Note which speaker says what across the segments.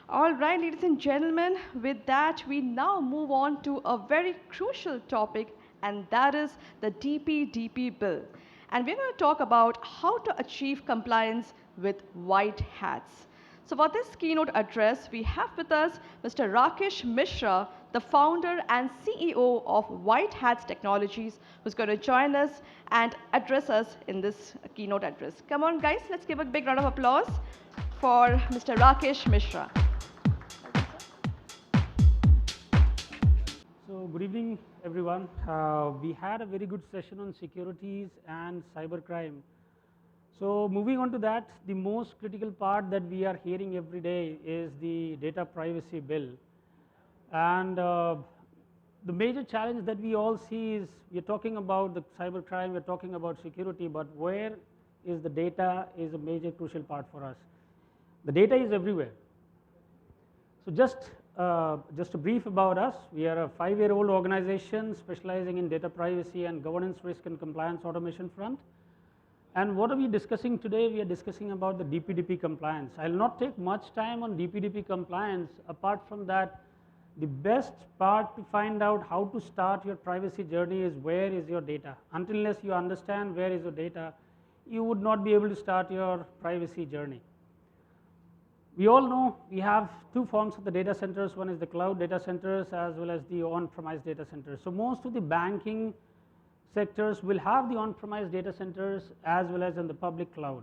Speaker 1: All right, ladies and gentlemen, with that, we now move on to a very crucial topic, and that is the DPDP bill. And we're going to talk about how to achieve compliance with white hats. So, for this keynote address, we have with us Mr. Rakesh Mishra, the founder and CEO of White Hats Technologies, who's going to join us and address us in this keynote address. Come on, guys, let's give a big round of applause for Mr. Rakesh Mishra.
Speaker 2: So good evening, everyone. We had a very good session on securities and cybercrime. So moving on to that, the most critical part that we are hearing every day is the data privacy bill. And the major challenge that we all see is we are talking about the cybercrime, we are talking about security, but where is the data is a major crucial part for us. The data is everywhere. So just a brief about us. We are a 5-year-old organization specializing in data privacy and governance, risk and compliance automation front. And what are we discussing today? We are discussing about the DPDP compliance. I will not take much time on DPDP compliance. Apart from that, the best part to find out how to start your privacy journey is where is your data. Unless you understand where is your data, you would not be able to start your privacy journey. We all know we have two forms of the data centers. One is the cloud data centers as well as the on-premise data centers. So most of the banking sectors will have the on-premise data centers as well as in the public cloud.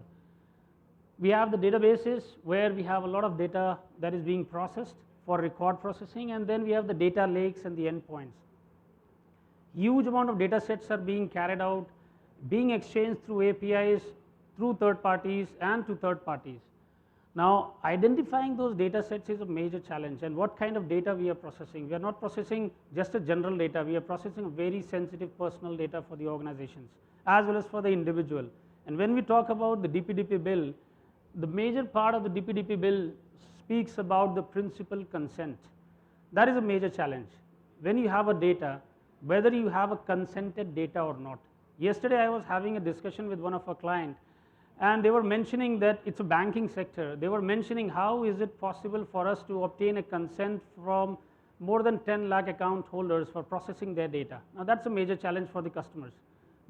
Speaker 2: We have the databases where we have a lot of data that is being processed for record processing, and then we have the data lakes and the endpoints. Huge amount of data sets are being carried out, being exchanged through APIs, through third parties and to third parties. Now identifying those data sets is a major challenge, and what kind of data we are processing. We are not processing just a general data, we are processing very sensitive personal data for the organizations as well as for the individual. And when we talk about the DPDP bill, the major part of the DPDP bill speaks about the principal consent. That is a major challenge. When you have a data, whether you have a consented data or not. Yesterday I was having a discussion with one of our clients, and they were mentioning that it's a banking sector. They were mentioning how is it possible for us to obtain a consent from more than 10 lakh account holders for processing their data. Now that's a major challenge for the customers,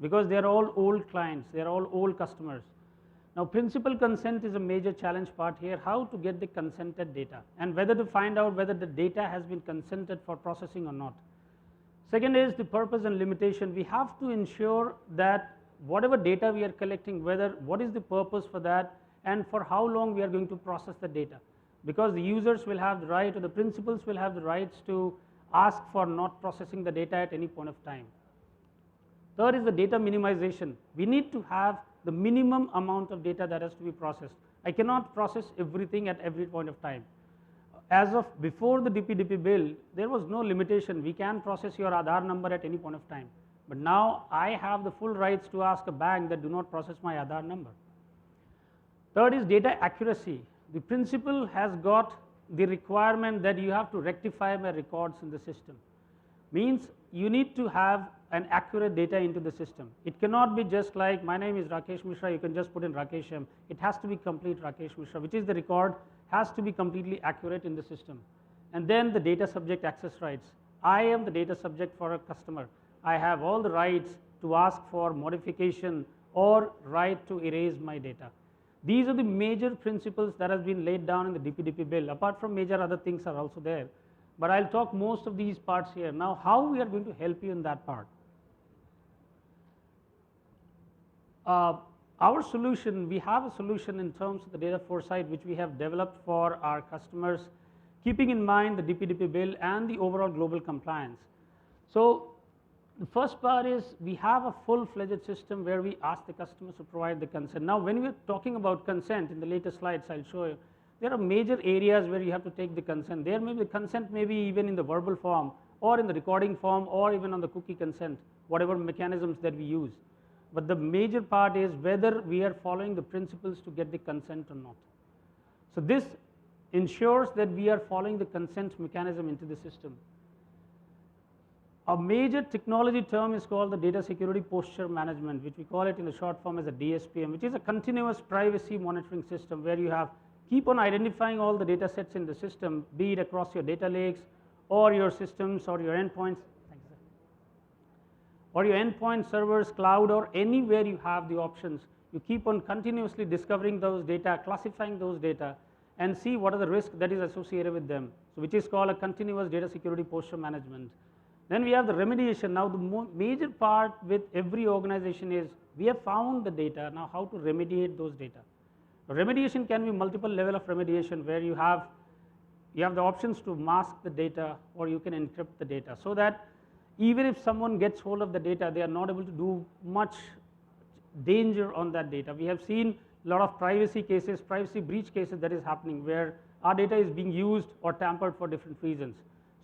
Speaker 2: because they are all old clients, they are all old customers. Now principal consent is a major challenge part here, how to get the consented data and whether to find out whether the data has been consented for processing or not. Second is the purpose and limitation. We have to ensure that whatever data we are collecting, what is the purpose for that and for how long we are going to process the data, because the users will have the right, or the principals will have the rights to ask for not processing the data at any point of time. Third is the data minimization. We need to have the minimum amount of data that has to be processed. I cannot process everything at every point of time. As of before the DPDP bill, there was no limitation. We can process your Aadhaar number at any point of time. But now I have the full rights to ask a bank that do not process my Aadhaar number. Third is data accuracy. The principal has got the requirement that you have to rectify my records in the system. Means you need to have an accurate data into the system. It cannot be just like my name is Rakesh Mishra, you can just put in Rakesh M. It has to be complete Rakesh Mishra, which is the record has to be completely accurate in the system. And then the data subject access rights. I am the data subject for a customer. I have all the rights to ask for modification or right to erase my data. These are the major principles that has been laid down in the DPDP bill. Apart from major other things are also there, but I'll talk most of these parts here. Now how we are going to help you in that part. Our solution, we have a solution in terms of the data foresight which we have developed for our customers, keeping in mind the DPDP bill and the overall global compliance. So the first part is we have a full-fledged system where we ask the customers to provide the consent. Now when we are talking about consent, in the later slides I'll show you, there are major areas where you have to take the consent. There may be the consent may be even in the verbal form or in the recording form or even on the cookie consent, whatever mechanisms that we use. But the major part is whether we are following the principles to get the consent or not. So this ensures that we are following the consent mechanism into the system. A major technology term is called the data security posture management, which we call it in the short form as a DSPM, which is a continuous privacy monitoring system where you have keep on identifying all the data sets in the system, be it across your data lakes or your systems or your endpoints, or your endpoint servers, cloud, or anywhere you have the options. You keep on continuously discovering those data, classifying those data, and see what are the risks that is associated with them, so which is called a continuous data security posture management. Then we have the remediation. Now the major part with every organization is we have found the data, now how to remediate those data. Remediation can be multiple level of remediation where you have the options to mask the data or you can encrypt the data, so that even if someone gets hold of the data, they are not able to do much danger on that data. We have seen a lot of privacy cases, privacy breach cases that is happening where our data is being used or tampered for different reasons.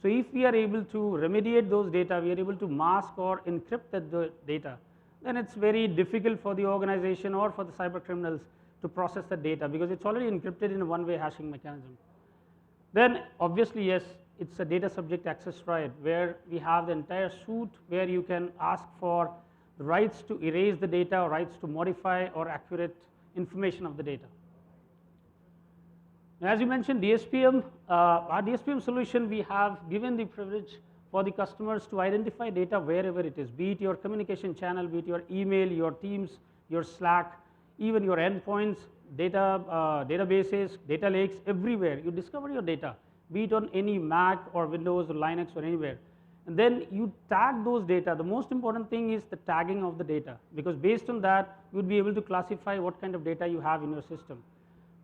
Speaker 2: So if we are able to remediate those data, we are able to mask or encrypt the data, then it's very difficult for the organization or for the cyber criminals to process the data because it's already encrypted in a one-way hashing mechanism. Then obviously, yes, it's a data subject access right where we have the entire suite where you can ask for the rights to erase the data or rights to modify or accurate information of the data. Now, as you mentioned, DSPM, our DSPM solution, we have given the privilege for the customers to identify data wherever it is, be it your communication channel, be it your email, your Teams, your Slack, even your endpoints, databases, data lakes, everywhere. You discover your data, be it on any Mac or Windows or Linux or anywhere. And then you tag those data. The most important thing is the tagging of the data, because based on that, you would be able to classify what kind of data you have in your system.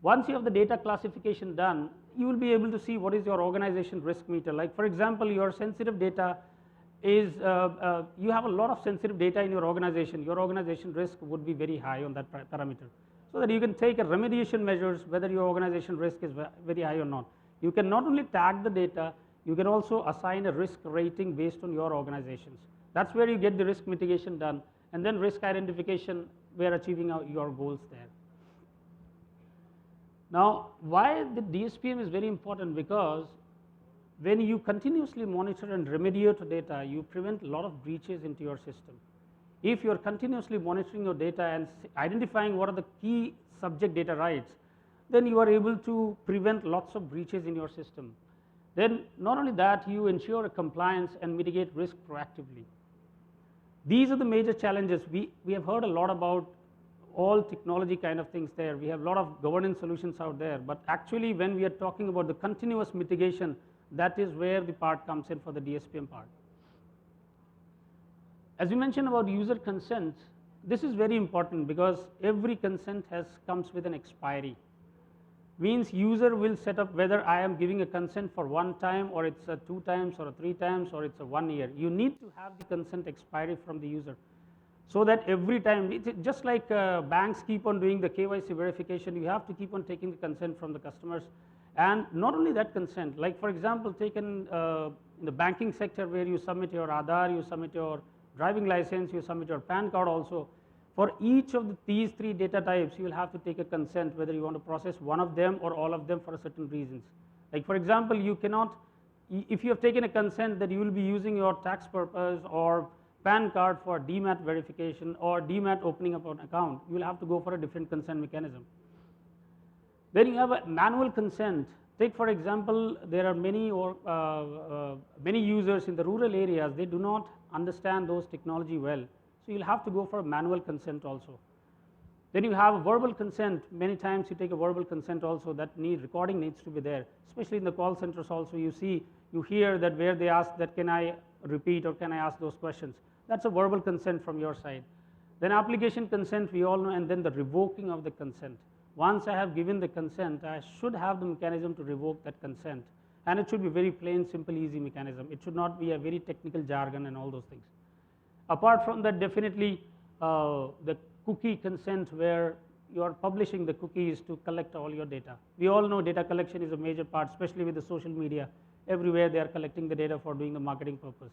Speaker 2: Once you have the data classification done, you will be able to see what is your organization risk meter. Like for example, your sensitive data is, you have a lot of sensitive data in your organization risk would be very high on that parameter. So that you can take a remediation measures whether your organization risk is very high or not. You can not only tag the data, you can also assign a risk rating based on your organizations. That's where you get the risk mitigation done, and then risk identification, we are achieving your goals there. Now, why the DSPM is very important, because when you continuously monitor and remediate data, you prevent a lot of breaches into your system. If you are continuously monitoring your data and identifying what are the key subject data rights, then you are able to prevent lots of breaches in your system. Then not only that, you ensure a compliance and mitigate risk proactively. These are the major challenges. We have heard a lot about all technology kind of things there. We have a lot of governance solutions out there, but actually when we are talking about the continuous mitigation, that is where the part comes in for the DSPM part. As we mentioned about user consent, this is very important because every consent comes with an expiry. Means user will set up whether I am giving a consent for one time or it's a 2 times or a 3 times or it's a 1 year. You need to have the consent expiry from the user, so that every time, it's just like banks keep on doing the KYC verification, you have to keep on taking the consent from the customers. And not only that consent, like for example, taken in the banking sector where you submit your Aadhaar, you submit your driving license, you submit your PAN card also. For each of these 3 data types, you will have to take a consent whether you want to process one of them or all of them for certain reasons. Like for example, you cannot, if you have taken a consent that you will be using your tax purpose or PAN card for DMAT verification or DMAT opening up an account, you will have to go for a different consent mechanism. Then you have a manual consent. Take for example, there are many users in the rural areas, they do not understand those technology well. So you'll have to go for a manual consent also. Then you have a verbal consent. Many times you take a verbal consent also, that recording needs to be there. Especially in the call centers also, you hear that where they ask that can I repeat or can I ask those questions. That's a verbal consent from your side. Then application consent we all know, and then the revoking of the consent. Once I have given the consent, I should have the mechanism to revoke that consent. And it should be very plain, simple, easy mechanism. It should not be a very technical jargon and all those things. Apart from that, definitely the cookie consent, where you are publishing the cookies to collect all your data. We all know data collection is a major part, especially with the social media. Everywhere they are collecting the data for doing the marketing purpose.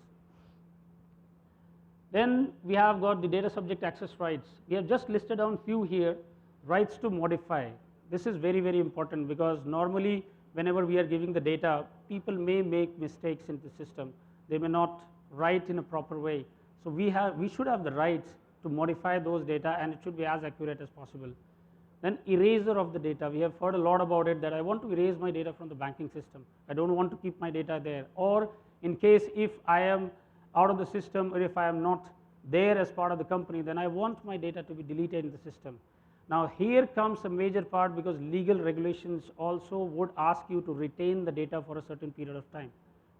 Speaker 2: Then we have got the data subject access rights. We have just listed down few here. Rights to modify. This is very, very important, because normally whenever we are giving the data, people may make mistakes in the system. They may not write in a proper way. So we should have the rights to modify those data, and it should be as accurate as possible. Then erasure of the data. We have heard a lot about it, that I want to erase my data from the banking system. I don't want to keep my data there. Or in case if I am out of the system, or if I am not there as part of the company, then I want my data to be deleted in the system. Now here comes a major part, because legal regulations also would ask you to retain the data for a certain period of time.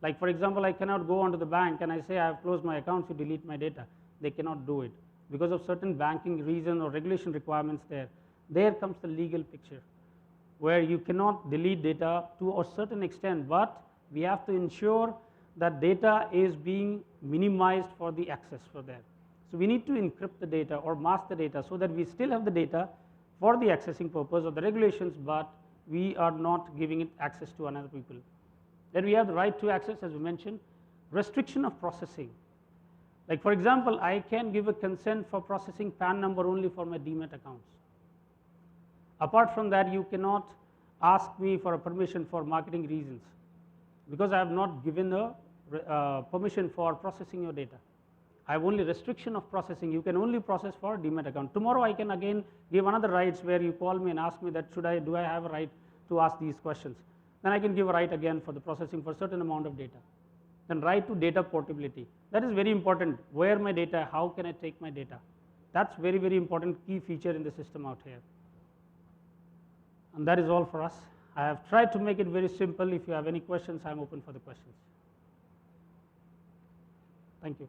Speaker 2: Like for example, I cannot go onto the bank and I say I have closed my accounts, you delete my data. They cannot do it because of certain banking reason or regulation requirements there. There comes the legal picture, where you cannot delete data to a certain extent, but we have to ensure that data is being minimized for the access for that. So we need to encrypt the data or mask the data so that we still have the data for the accessing purpose of the regulations, but we are not giving it access to another people. Then we have the right to access, as we mentioned. Restriction of processing. Like for example, I can give a consent for processing PAN number only for my Demat accounts. Apart from that, you cannot ask me for a permission for marketing reasons, because I have not given a permission for processing your data. I have only restriction of processing. You can only process for Demat account. Tomorrow I can again give another rights, where you call me and ask me that do I have a right to ask these questions. Then I can give a right again for the processing for a certain amount of data. Then right to data portability. That is very important. Where my data, how can I take my data? That's very, very important key feature in the system out here. And that is all for us. I have tried to make it very simple. If you have any questions, I am open for the questions. Thank you.